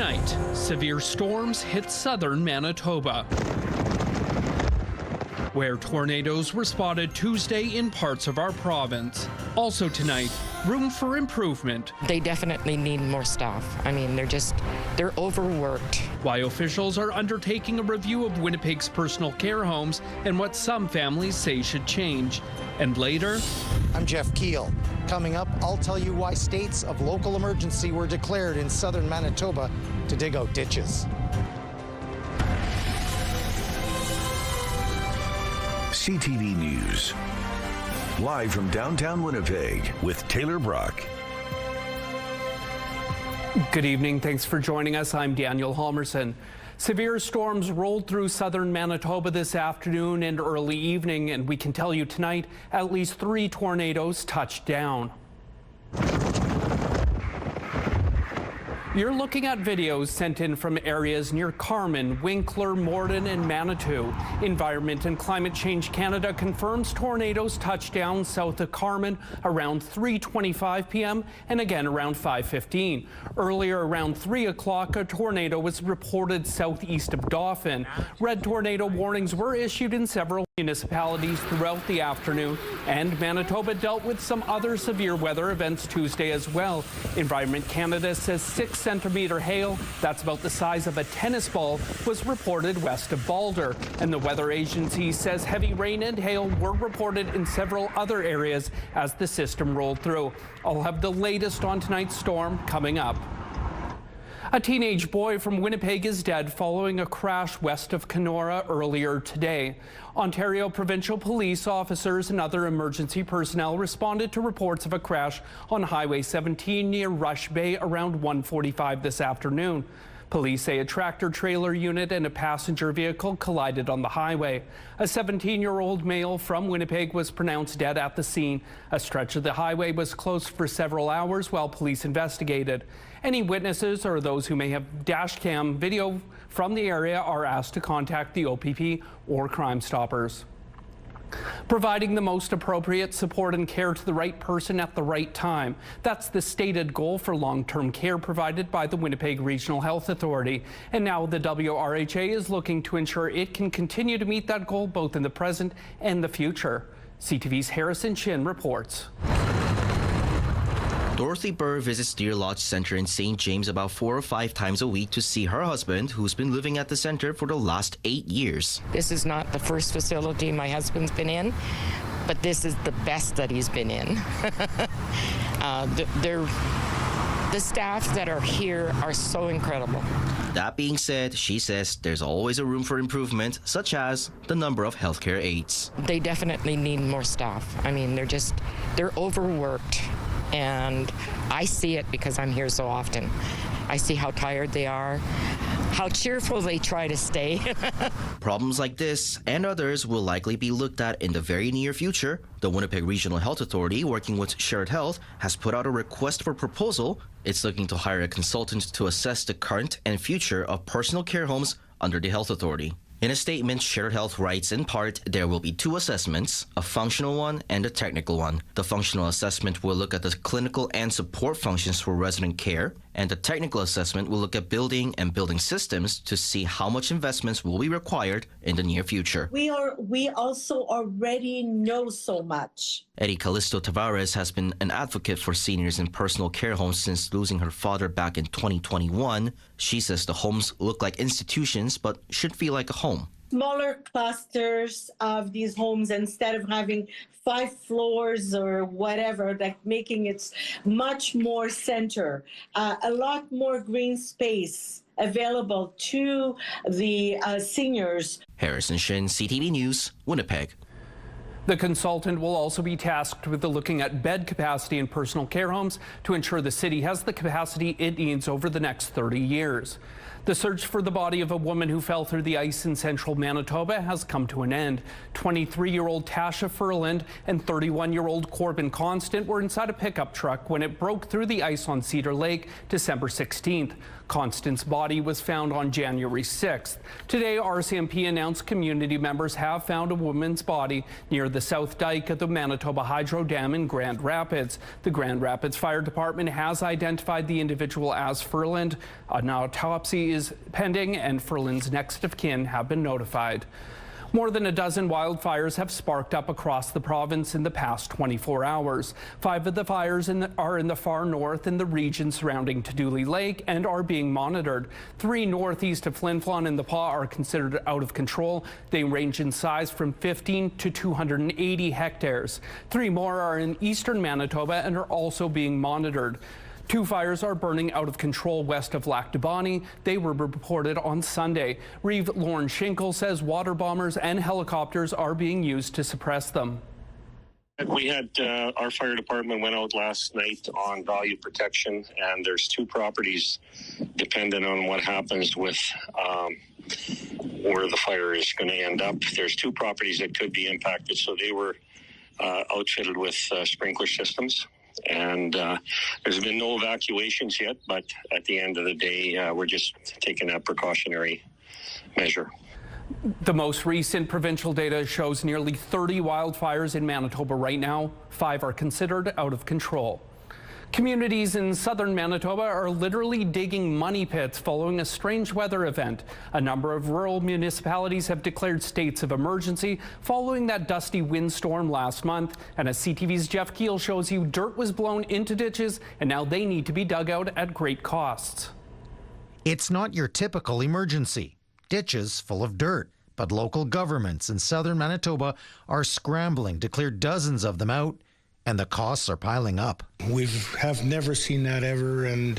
Tonight, severe storms hit southern Manitoba, where tornadoes were spotted Tuesday in parts of our province. Also tonight, room for improvement. They definitely need more staff. I mean, they're overworked. Why officials are undertaking a review of Winnipeg's personal care homes and what some families say should change. And later, I'm Jeff Keel. Coming up, I'll tell you why states of local emergency were declared in southern Manitoba to dig out ditches. CTV News. Live from downtown Winnipeg with Taylor Brock. Good evening. Thanks for joining us. I'm Daniel Halmerson. Severe storms rolled through southern Manitoba this afternoon and early evening, and we can tell you tonight at least 3 tornadoes touched down. You're looking at videos sent in from areas near Carman, Winkler, Morden, and Manitou. Environment and Climate Change Canada confirms tornadoes touched down south of Carman around 3:25 p.m. and again around 5:15. Earlier around 3 o'clock, a tornado was reported southeast of Dauphin. Red tornado warnings were issued in several municipalities throughout the afternoon, and Manitoba dealt with some other severe weather events Tuesday as well. Environment Canada says 6-centimeter hail, that's about the size of a tennis ball, was reported west of Balder. And the weather agency says heavy rain and hail were reported in several other areas as the system rolled through. I'll have the latest on tonight's storm coming up. A teenage boy from Winnipeg is dead following a crash west of Canora earlier today. Ontario Provincial Police officers and other emergency personnel responded to reports of a crash on Highway 17 near Rush Bay around 1:45 this afternoon. Police say a tractor-trailer unit and a passenger vehicle collided on the highway. A 17-year-old male from Winnipeg was pronounced dead at the scene. A stretch of the highway was closed for several hours while police investigated. Any witnesses or those who may have dash cam video from the area are asked to contact the OPP or Crime Stoppers. Providing the most appropriate support and care to the right person at the right time. That's the stated goal for long-term care provided by the Winnipeg Regional Health Authority. And now the WRHA is looking to ensure it can continue to meet that goal both in the present and the future. CTV's Harrison Chin reports. Dorothy Burr visits Deer Lodge Center in St. James about 4 or 5 times a week to see her husband, who's been living at the center for the last 8 years. This is not the first facility my husband's been in, but this is the best that he's been in. The staff that are here are so incredible. That being said, she says there's always a room for improvement, such as the number of healthcare aides. They definitely need more staff. I mean, they're overworked. And I see it because I'm here so often. I see how tired they are, how cheerful they try to stay. Problems like this and others will likely be looked at in the very near future. The Winnipeg Regional Health Authority, working with Shared Health, has put out a request for proposal. It's looking to hire a consultant to assess the current and future of personal care homes under the Health Authority. In a statement, Shared Health writes in part, there will be 2 assessments, a functional one and a technical one. The functional assessment will look at the clinical and support functions for resident care, and the technical assessment will look at building and building systems to see how much investments will be required in the near future. We also already know so much. Eddie Callisto Tavares has been an advocate for seniors in personal care homes since losing her father back in 2021. She says the homes look like institutions but should feel like a home. Smaller clusters of these homes instead of having 5 floors or whatever, like making it much more center, a lot more green space available to the seniors. Harrison Shin, CTV News, Winnipeg. The consultant will also be tasked with looking at bed capacity in personal care homes to ensure the city has the capacity it needs over the next 30 years. The search for the body of a woman who fell through the ice in central Manitoba has come to an end. 23-year-old Tasha Furland and 31-year-old Corbin Constant were inside a pickup truck when it broke through the ice on Cedar Lake December 16th. Constant's body was found on January 6th. Today, RCMP announced community members have found a woman's body near the South Dike at the Manitoba Hydro Dam in Grand Rapids. The Grand Rapids Fire Department has identified the individual as Furland. An autopsy is pending and Furland's next of kin have been notified. More than a dozen wildfires have sparked up across the province in the past 24 hours. 5 of the fires are in the far north in the region surrounding Dooley Lake and are being monitored. 3 northeast of Flin Flon and the Pas are considered out of control. They range in size from 15 to 280 hectares. 3 more are in eastern Manitoba and are also being monitored. 2 fires are burning out of control west of Lac du Bonnet. They were reported on Sunday. Reeve Lauren Schinkel says water bombers and helicopters are being used to suppress them. We had our fire department went out last night on value protection, and there's 2 properties dependent on what happens with where the fire is going to end up. There's 2 properties that could be impacted, so they were outfitted with sprinkler systems. And there's been no evacuations yet, but at the end of the day, we're just taking that precautionary measure. The most recent provincial data shows nearly 30 wildfires in Manitoba right now. 5 are considered out of control. Communities in southern Manitoba are literally digging money pits following a strange weather event. A number of rural municipalities have declared states of emergency following that dusty windstorm last month. And as CTV's Jeff Keel shows you, dirt was blown into ditches and now they need to be dug out at great costs. It's not your typical emergency. Ditches full of dirt. But local governments in southern Manitoba are scrambling to clear dozens of them out, and the costs are piling up. We have never seen that ever, and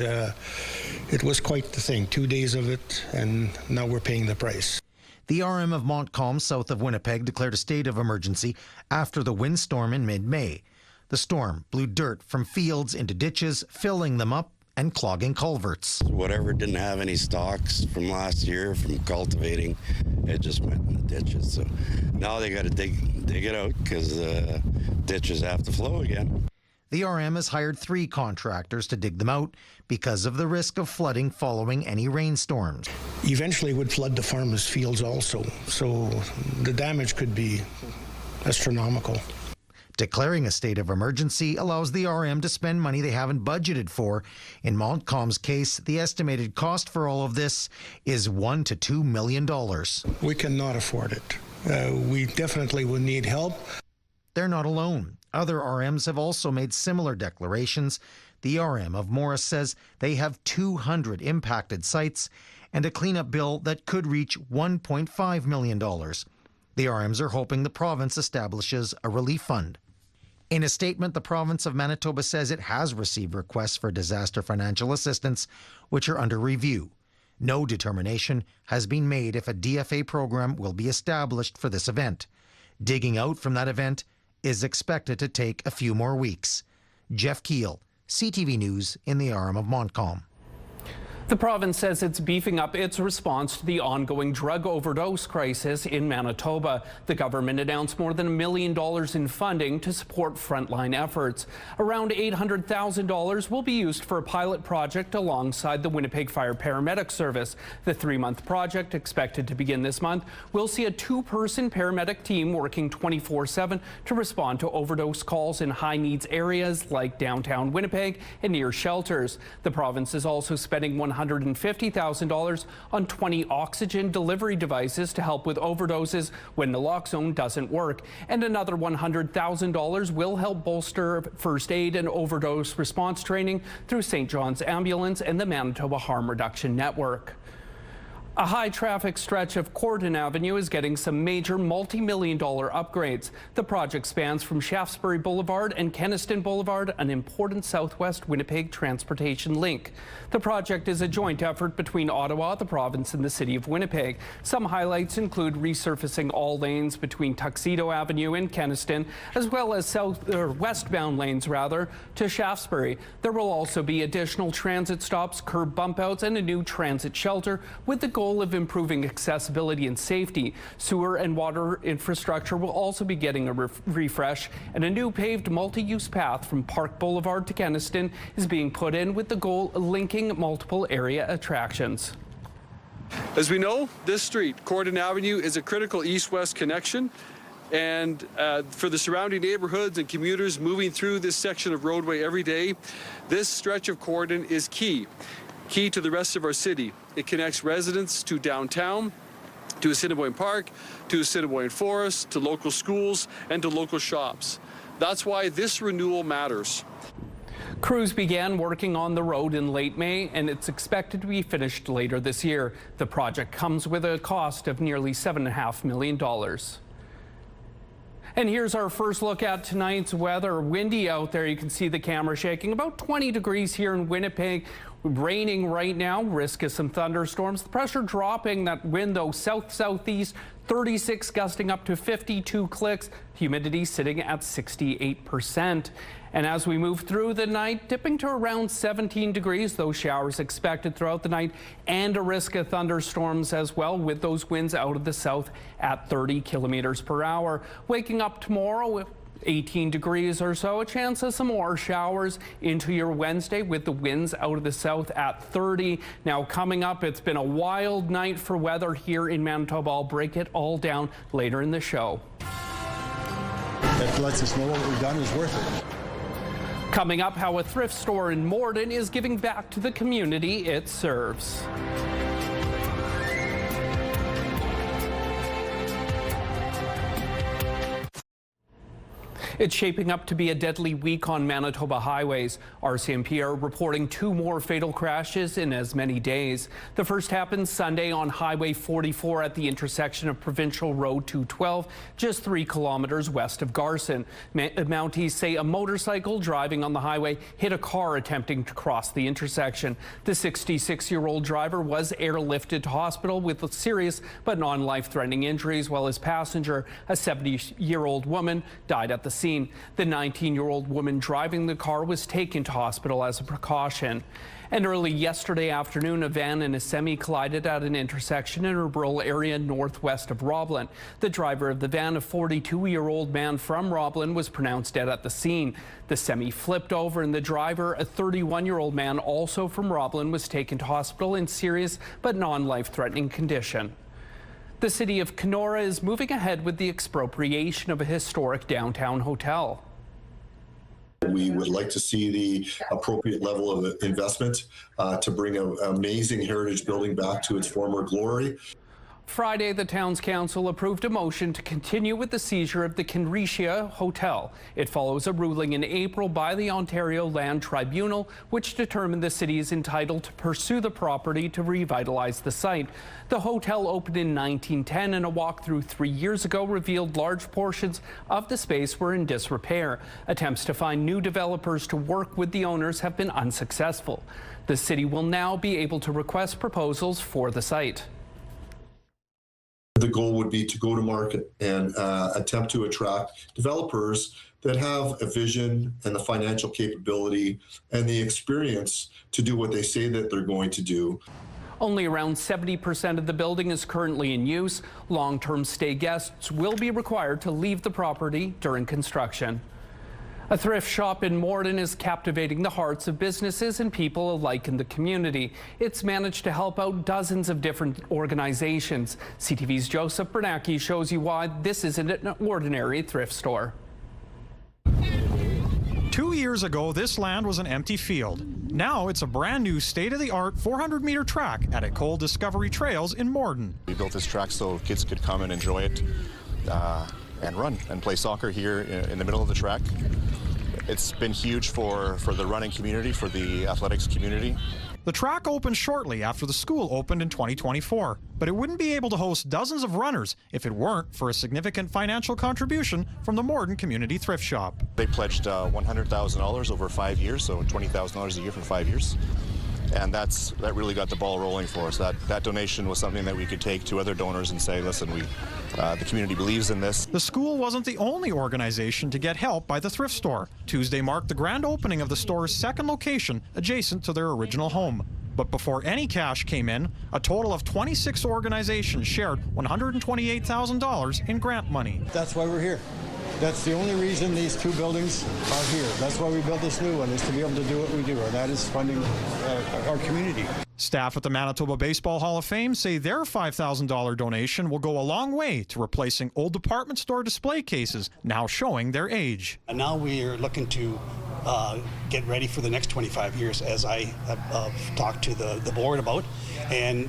it was quite the thing. 2 days of it, and now we're paying the price. The RM of Montcalm, south of Winnipeg, declared a state of emergency after the windstorm in mid-May. The storm blew dirt from fields into ditches, filling them up and clogging culverts. Whatever didn't have any stocks from last year from cultivating, it just went in the ditches. So now they got to dig it out because ditches have to flow again. The RM has hired 3 contractors to dig them out because of the risk of flooding following any rainstorms. Eventually it would flood the farmers' fields also, so the damage could be astronomical. Declaring a state of emergency allows the RM to spend money they haven't budgeted for. In Montcalm's case, the estimated cost for all of this is $1 to $2 million. We cannot afford it. We definitely would need help. They're not alone. Other RMs have also made similar declarations. The RM of Morris says they have 200 impacted sites and a cleanup bill that could reach $1.5 million. The RMs are hoping the province establishes a relief fund. In a statement, the province of Manitoba says it has received requests for disaster financial assistance, which are under review. No determination has been made if a DFA program will be established for this event. Digging out from that event is expected to take a few more weeks. Jeff Keel, CTV News in the RM of Montcalm. The province says it's beefing up its response to the ongoing drug overdose crisis in Manitoba. The government announced more than $1 million in funding to support frontline efforts. Around $800,000 will be used for a pilot project alongside the Winnipeg Fire Paramedic Service. The 3-month project, expected to begin this month, will see a 2-person paramedic team working 24/7 to respond to overdose calls in high-needs areas like downtown Winnipeg and near shelters. The province is also spending $150,000 on 20 oxygen delivery devices to help with overdoses when naloxone doesn't work. And another $100,000 will help bolster first aid and overdose response training through St. John's Ambulance and the Manitoba Harm Reduction Network. A high-traffic stretch of Corydon Avenue is getting some major multi-million-dollar upgrades. The project spans from Shaftesbury Boulevard and Kenaston Boulevard, an important southwest Winnipeg transportation link. The project is a joint effort between Ottawa, the province, and the city of Winnipeg. Some highlights include resurfacing all lanes between Tuxedo Avenue and Kenaston, as well as westbound lanes to Shaftesbury. There will also be additional transit stops, curb bump outs, and a new transit shelter with the goal of improving accessibility and safety. Sewer and water infrastructure will also be getting a refresh, and a new paved multi-use path from Park Boulevard to Kenaston is being put in with the goal of linking multiple area attractions. As we know, this street, Corydon Avenue, is a critical east-west connection, And for the surrounding neighborhoods and commuters moving through this section of roadway every day, this stretch of Corydon is key to the rest of our city. It connects residents to downtown, to Assiniboine Park, to Assiniboine Forest, to local schools, and to local shops. That's why this renewal matters. Crews began working on the road in late May, and it's expected to be finished later this year. The project comes with a cost of nearly $7.5 million. And here's our first look at tonight's weather. Windy out there. You can see the camera shaking. About 20 degrees here in Winnipeg. Raining right now. Risk of some thunderstorms. The pressure dropping. That wind, though, south-southeast. 36 gusting up to 52 clicks. Humidity sitting at 68%. And as we move through the night, dipping to around 17 degrees. Those showers expected throughout the night, and a risk of thunderstorms as well, with those winds out of the south at 30 kilometers per hour. Waking up tomorrow with 18 degrees or so, a chance of some more showers into your Wednesday with the winds out of the south at 30. Now coming up, it's been a wild night for weather here in Manitoba. I'll break it all down later in the show. That lets us know what we've done is worth it. Coming up, how a thrift store in Morden is giving back to the community it serves. It's shaping up to be a deadly week on Manitoba highways. RCMP are reporting 2 more fatal crashes in as many days. The first happened Sunday on Highway 44 at the intersection of Provincial Road 212, just 3 kilometers west of Garson. Mounties say a motorcycle driving on the highway hit a car attempting to cross the intersection. The 66-year-old driver was airlifted to hospital with serious but non-life-threatening injuries, while his passenger, a 70-year-old woman, died at the scene. The 19-year-old woman driving the car was taken to hospital as a precaution. And early yesterday afternoon, a van and a semi collided at an intersection in a rural area northwest of Roblin. The driver of the van, a 42-year-old man from Roblin, was pronounced dead at the scene. The semi flipped over, and the driver, a 31-year-old man also from Roblin, was taken to hospital in serious but non-life-threatening condition. The city of Canora is moving ahead with the expropriation of a historic downtown hotel. We would like to see the appropriate level of investment to bring an amazing heritage building back to its former glory. Friday, the town's council approved a motion to continue with the seizure of the Canora Hotel. It follows a ruling in April by the Ontario Land Tribunal, which determined the city is entitled to pursue the property to revitalize the site. The hotel opened in 1910, and a walkthrough 3 years ago revealed large portions of the space were in disrepair. Attempts to find new developers to work with the owners have been unsuccessful. The city will now be able to request proposals for the site. The goal would be to go to market and attempt to attract developers that have a vision and the financial capability and the experience to do what they say that they're going to do. Only around 70% of the building is currently in use. Long-term stay guests will be required to leave the property during construction. A thrift shop in Morden is captivating the hearts of businesses and people alike in the community. It's managed to help out dozens of different organizations. CTV's Joseph Bernacki shows you why this isn't an ordinary thrift store. 2 years ago, this land was an empty field. Now it's a brand new state-of-the-art 400-meter track at Ecole Discovery Trails in Morden. We built this track so kids could come and enjoy it and run and play soccer here in the middle of the track. It's been huge for the running community, for the athletics community. The track opened shortly after the school opened in 2024, but it wouldn't be able to host dozens of runners if it weren't for a significant financial contribution from the Morden Community Thrift Shop. They pledged $100,000 over 5 years, so $20,000 a year for 5 years. And that really got the ball rolling for us. That donation was something that we could take to other donors and say, listen, the community believes in this. The school wasn't the only organization to get help by the thrift store. Tuesday marked the grand opening of the store's second location adjacent to their original home. But before any cash came in, a total of 26 organizations shared $128,000 in grant money. That's why we're here. That's the only reason these 2 buildings are here. That's why we built this new one, is to be able to do what we do, and that is funding our community. Staff at the Manitoba Baseball Hall of Fame say their $5,000 donation will go a long way to replacing old department store display cases now showing their age. And now we are looking to get ready for the next 25 years, as I have talked to the board about, and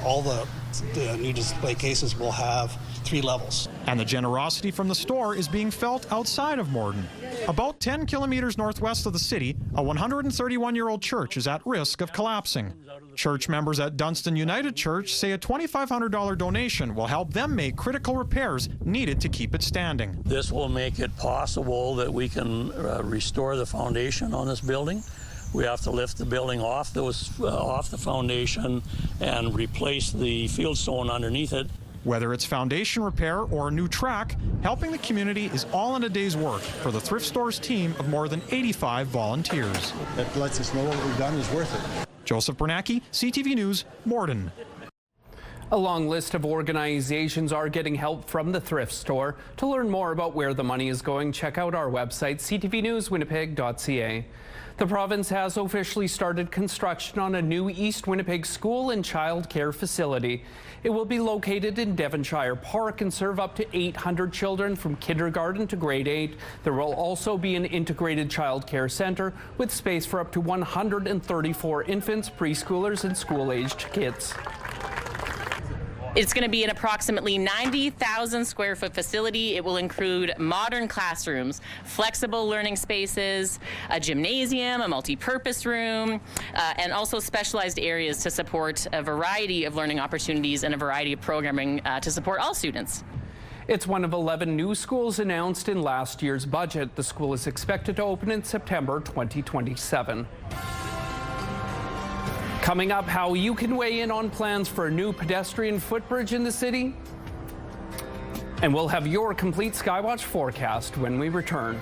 all the new display cases will have 3 levels. And the generosity from the store is being felt outside of Morden. About 10 kilometers northwest of the city, a 131-year-old church is at risk of collapsing. Church members at Dunstan United Church say a $2,500 donation will help them make critical repairs needed to keep it standing. This will make it possible that we can restore the foundation on this building. We have to lift the building off the foundation and replace the fieldstone underneath it. Whether it's foundation repair or a new track, helping the community is all in a day's work for the thrift store's team of more than 85 volunteers. That lets us know what we've done is worth it. Joseph Bernacki, CTV News, Morden. A long list of organizations are getting help from the thrift store. To learn more about where the money is going, check out our website, ctvnewswinnipeg.ca. The province has officially started construction on a new East Winnipeg school and child care facility. It will be located in Devonshire Park and serve up to 800 children from kindergarten to grade 8. There will also be an integrated child care center with space for up to 134 infants, preschoolers, and school-aged kids. It's going to be an approximately 90,000 square foot facility. It will include modern classrooms, flexible learning spaces, a gymnasium, a multi-purpose room, and also specialized areas to support a variety of learning opportunities and a variety of programming to support all students. It's one of 11 new schools announced in last year's budget. The school is expected to open in September 2027. Coming up, how you can weigh in on plans for a new pedestrian footbridge in the city. And we'll have your complete Skywatch forecast when we return.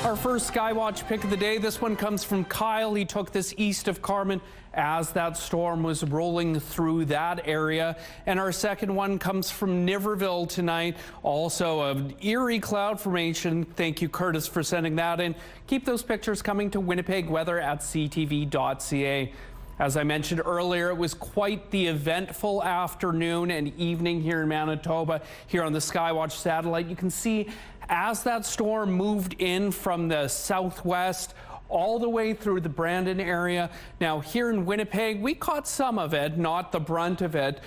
Our first Skywatch pick of the day, this one comes from Kyle. He took this east of Carman as that storm was rolling through that area. And our second one comes from Niverville tonight. Also an eerie cloud formation. Thank you, Curtis, for sending that in. Keep those pictures coming to Winnipeg Weather at ctv.ca. As I mentioned earlier, it was quite the eventful afternoon and evening here in Manitoba. Here on the Skywatch satellite, you can see as that storm moved in from the southwest all the way through the Brandon area. Now here in Winnipeg, we caught some of it, not the brunt of it.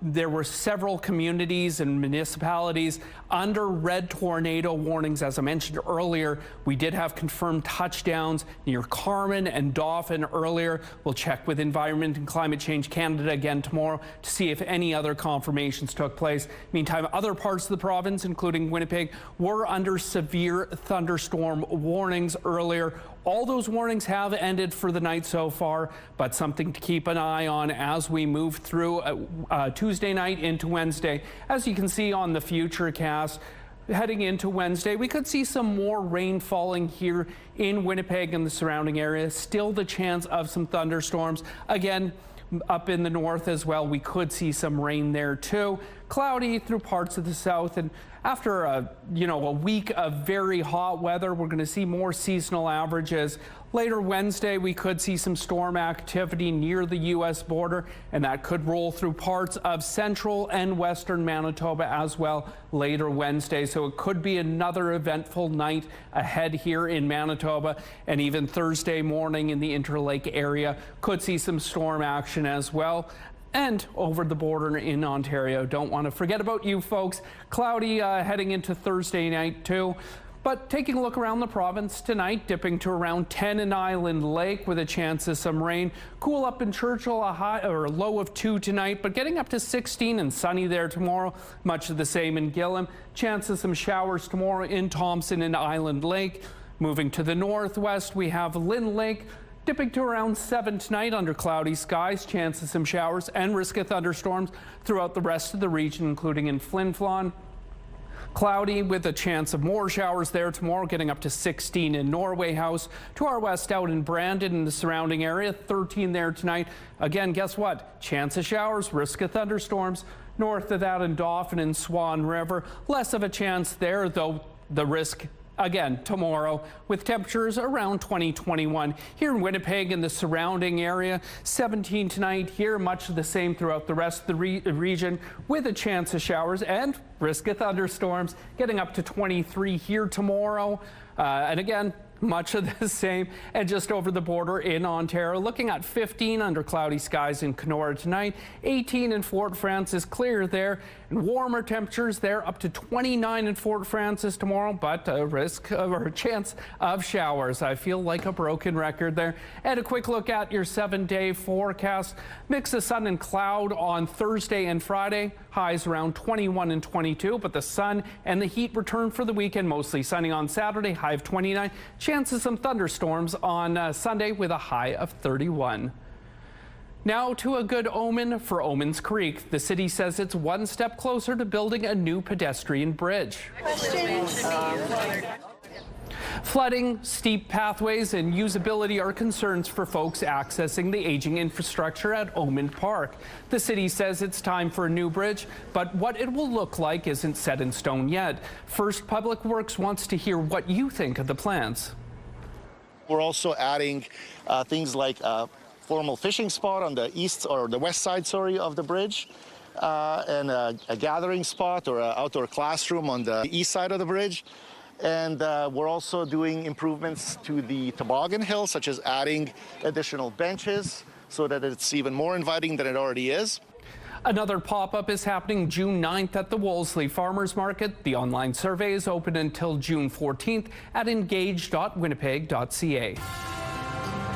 There were several communities and municipalities under red tornado warnings. As I mentioned earlier, we did have confirmed touchdowns near Carman and Dauphin earlier. We'll check with Environment and Climate Change Canada again tomorrow to see if any other confirmations took place. Meantime, other parts of the province, including Winnipeg, were under severe thunderstorm warnings earlier. All those warnings have ended for the night so far, but something to keep an eye on as we move through Tuesday night into Wednesday. As you can see on the Futurecast, heading into Wednesday, we could see some more rain falling here in Winnipeg and the surrounding area. Still the chance of some thunderstorms. Again, up in the north as well, we could see some rain there too. Cloudy through parts of the south, and after a week of very hot weather, we're going to see more seasonal averages. Later Wednesday, we could see some storm activity near the U.S. border, and that could roll through parts of central and western Manitoba as well later Wednesday. So it could be another eventful night ahead here in Manitoba, and even Thursday morning in the Interlake area could see some storm action as well. And over the border in Ontario, don't want to forget about you folks. Cloudy heading into Thursday night too. But taking a look around the province tonight, dipping to around 10 in Island Lake with a chance of some rain. Cool up in Churchill, a low of 2 tonight, but getting up to 16 and sunny there tomorrow. Much of the same in Gillam. Chance of some showers tomorrow in Thompson and Island Lake. Moving to the northwest, we have Lynn Lake. Dipping to around 7 tonight under cloudy skies, chance of some showers and risk of thunderstorms throughout the rest of the region, including in Flin Flon. Cloudy with a chance of more showers there tomorrow, getting up to 16 in Norway House. To our west out in Brandon and the surrounding area, 13 there tonight. Again, guess what? Chance of showers, risk of thunderstorms. North of that in Dauphin and Swan River, less of a chance there, though the risk again tomorrow with temperatures around 20-21. Here in Winnipeg and the surrounding area, 17 tonight here, much the same throughout the rest of the region with a chance of showers and risk of thunderstorms, getting up to 23 here tomorrow. And again, much of the same, and just over the border in Ontario, looking at 15 under cloudy skies in Canora tonight, 18 in Fort Frances, clear there, and warmer temperatures there up to 29 in Fort Frances tomorrow, but a risk or a chance of showers. I feel like a broken record there. And a quick look at your 7-day forecast. Mix of sun and cloud on Thursday and Friday, highs around 21 and 22, but the sun and the heat return for the weekend, mostly sunny on Saturday, high of 29. Chance of some thunderstorms on Sunday with a high of 31. Now to a good omen for Omens Creek. The city says it's one step closer to building a new pedestrian bridge. Flooding, steep pathways, and usability are concerns for folks accessing the aging infrastructure at Omens Park. The city says it's time for a new bridge, but what it will look like isn't set in stone yet. First Public Works wants to hear what you think of the plans. We're also adding things like a formal fishing spot on the east or the west side, of the bridge, and a gathering spot or an outdoor classroom on the east side of the bridge. And we're also doing improvements to the toboggan hill, such as adding additional benches so that it's even more inviting than it already is. Another pop-up is happening June 9th at the Wolseley Farmers Market. The online survey is open until June 14th at engage.winnipeg.ca.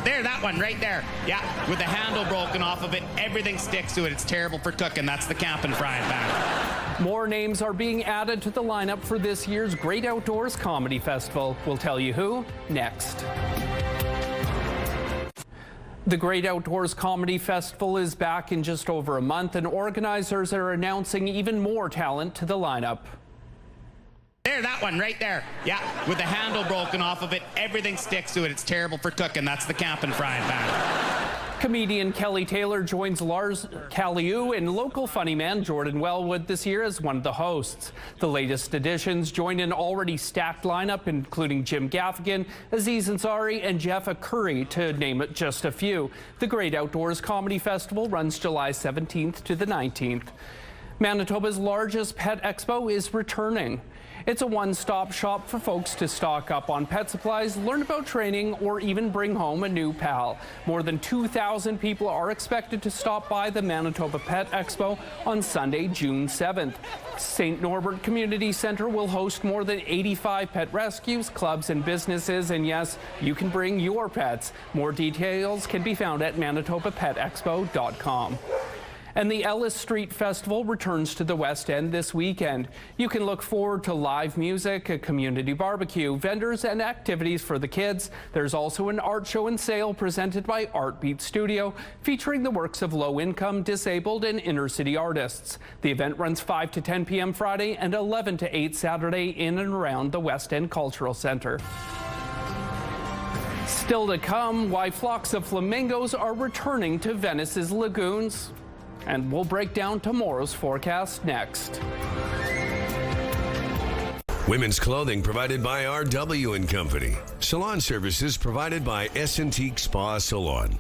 There, that one right there. Yeah, with the handle broken off of it, everything sticks to it. It's terrible for cooking. That's the camping frying pan. More names are being added to the lineup for this year's Great Outdoors Comedy Festival. We'll tell you who next. The Great Outdoors Comedy Festival is back in just over a month, and organizers are announcing even more talent to the lineup. There, that one right there. Yeah, with the handle broken off of it, everything sticks to it. It's terrible for cooking. That's the camping frying pan. Comedian Kelly Taylor joins Lars Caliu and local funny man Jordan Wellwood this year as one of the hosts. The latest additions join an already stacked lineup, including Jim Gaffigan, Aziz Ansari, and Jeff Curry, to name it just a few. The Great Outdoors Comedy Festival runs July 17th to the 19th. Manitoba's largest pet expo is returning. It's a one-stop shop for folks to stock up on pet supplies, learn about training, or even bring home a new pal. More than 2,000 people are expected to stop by the Manitoba Pet Expo on Sunday, June 7th. St. Norbert Community Center will host more than 85 pet rescues, clubs, and businesses, and yes, you can bring your pets. More details can be found at manitobapetexpo.com. And the Ellis Street Festival returns to the West End this weekend. You can look forward to live music, a community barbecue, vendors, and activities for the kids. There's also an art show and sale presented by Art Beat Studio, featuring the works of low-income, disabled, and inner-city artists. The event runs 5 to 10 p.m. Friday and 11 to 8 Saturday in and around the West End Cultural Center. Still to come, why flocks of flamingos are returning to Venice's lagoons. And we'll break down tomorrow's forecast next. Women's clothing provided by RW & Company. Salon services provided by S&Teak Spa Salon.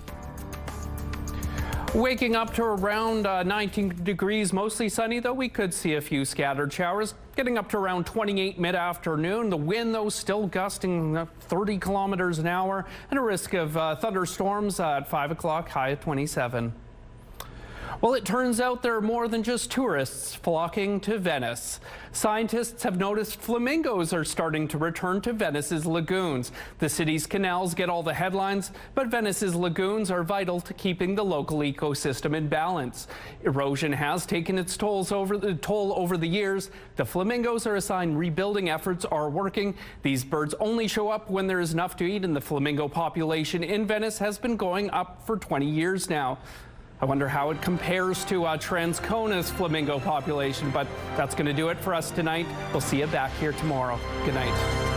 Waking up to around 19 degrees, mostly sunny, though we could see a few scattered showers. Getting up to around 28 mid-afternoon. The wind, though, still gusting 30 kilometers an hour, and a risk of thunderstorms at 5 o'clock, high at 27. Well, it turns out there are more than just tourists flocking to Venice. Scientists have noticed flamingos are starting to return to Venice's lagoons. The city's canals get all the headlines, but Venice's lagoons are vital to keeping the local ecosystem in balance. Erosion has taken its toll over the years. The flamingos are a sign rebuilding efforts are working. These birds only show up when there is enough to eat, and the flamingo population in Venice has been going up for 20 years now. I wonder how it compares to Transcona's flamingo population, but that's going to do it for us tonight. We'll see you back here tomorrow. Good night.